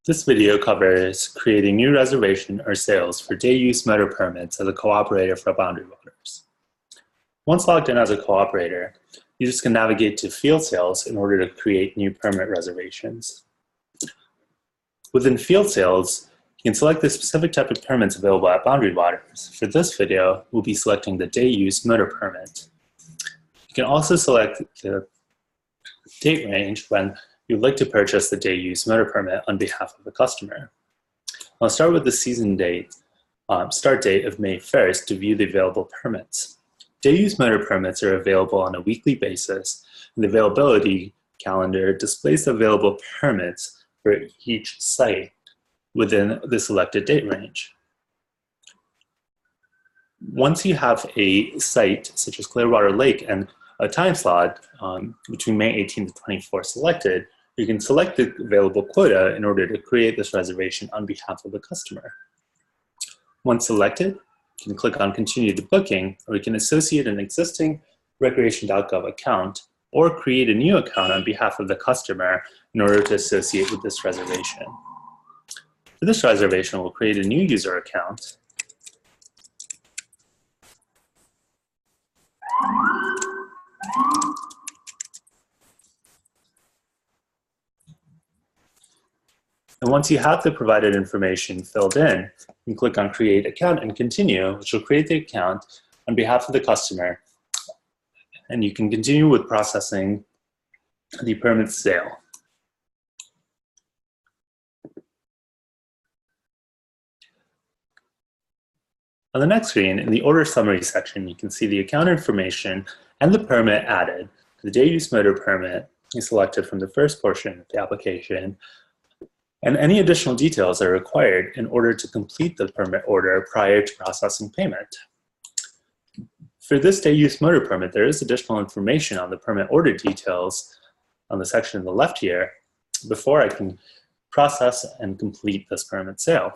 This video covers creating new reservation or sales for day-use motor permits as a cooperator for Boundary Waters. Once logged in as a cooperator, users can navigate to field sales in order to create new permit reservations. Within field sales, you can select the specific type of permits available at Boundary Waters. For this video, we'll be selecting the day-use motor permit. You can also select the date range when you'd like to purchase the day-use motor permit on behalf of the customer. I'll start with the season date, start date of May 1st to view the available permits. Day-use motor permits are available on a weekly basis, and the availability calendar displays the available permits for each site within the selected date range. Once you have a site such as Clearwater Lake and a time slot between May 18th to 24th selected, you can select the available quota in order to create this reservation on behalf of the customer. Once selected, you can click on Continue to Booking, or you can associate an existing Reservation.gov account or create a new account on behalf of the customer in order to associate with this reservation. For this reservation, we'll create a new user account. And once you have the provided information filled in, you can click on Create Account and Continue, which will create the account on behalf of the customer. And you can continue with processing the permit sale. On the next screen, in the Order Summary section, you can see the account information and the permit added. The day-use motor permit is selected from the first portion of the application, and any additional details are required in order to complete the permit order prior to processing payment. For this day-use motor permit, there is additional information on the permit order details on the section on the left here before I can process and complete this permit sale.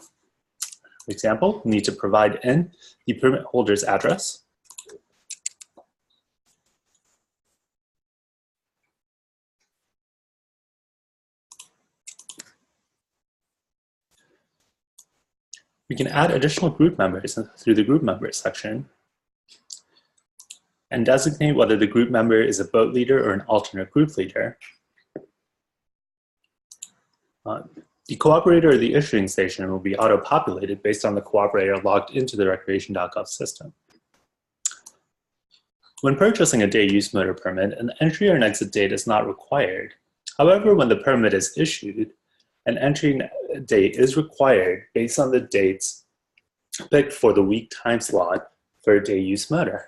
For example, we need to provide in the permit holder's address, we can add additional group members through the Group Members section and designate whether the group member is a boat leader or an alternate group leader. The cooperator or the issuing station will be auto-populated based on the cooperator logged into the Reservation.gov system. When purchasing a day-use motor permit, an entry or an exit date is not required. However, when the permit is issued, an entry date is required based on the dates picked for the week time slot for a day-use motor.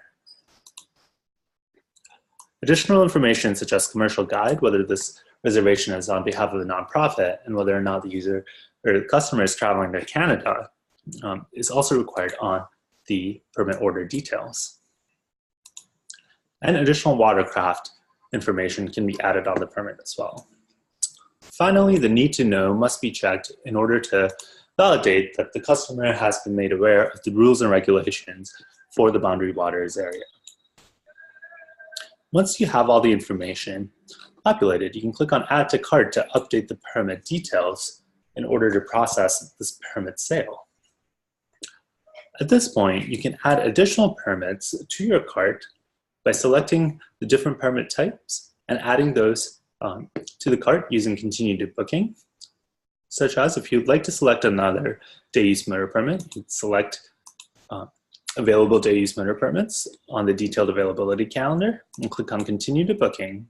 Additional information such as commercial guide, whether this reservation is on behalf of the nonprofit, and whether or not the user or the customer is traveling to Canada is also required on the permit order details. And additional watercraft information can be added on the permit as well. Finally, the need to know must be checked in order to validate that the customer has been made aware of the rules and regulations for the Boundary Waters area. Once you have all the information populated, you can click on Add to Cart to update the permit details in order to process this permit sale. At this point, you can add additional permits to your cart by selecting the different permit types and adding those to the cart using Continue to Booking, such as if you'd like to select another day-use motor permit, you can select available day-use motor permits on the detailed availability calendar and click on Continue to Booking,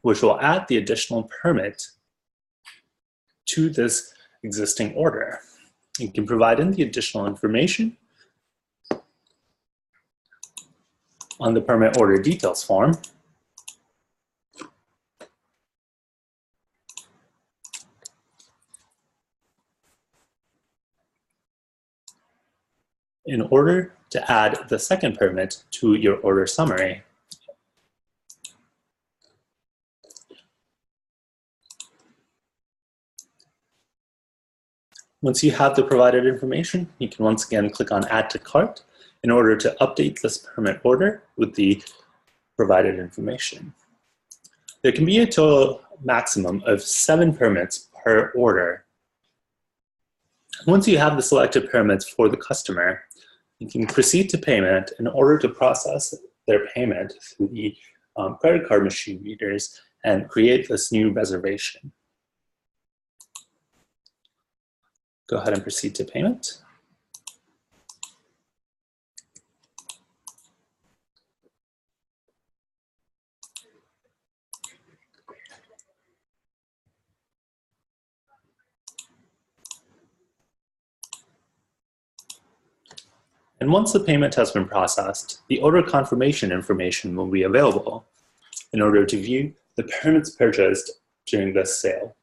which will add the additional permit to this existing order. You can provide in the additional information on the permit order details form, in order to add the second permit to your order summary. Once you have the provided information, you can once again click on Add to Cart in order to update this permit order with the provided information. There can be a total maximum of 7 permits per order. Once you have the selected permits for the customer, you can proceed to payment in order to process their payment through the credit card machine readers and create this new reservation. Go ahead and proceed to payment. And once the payment has been processed, the order confirmation information will be available in order to view the permits purchased during this sale.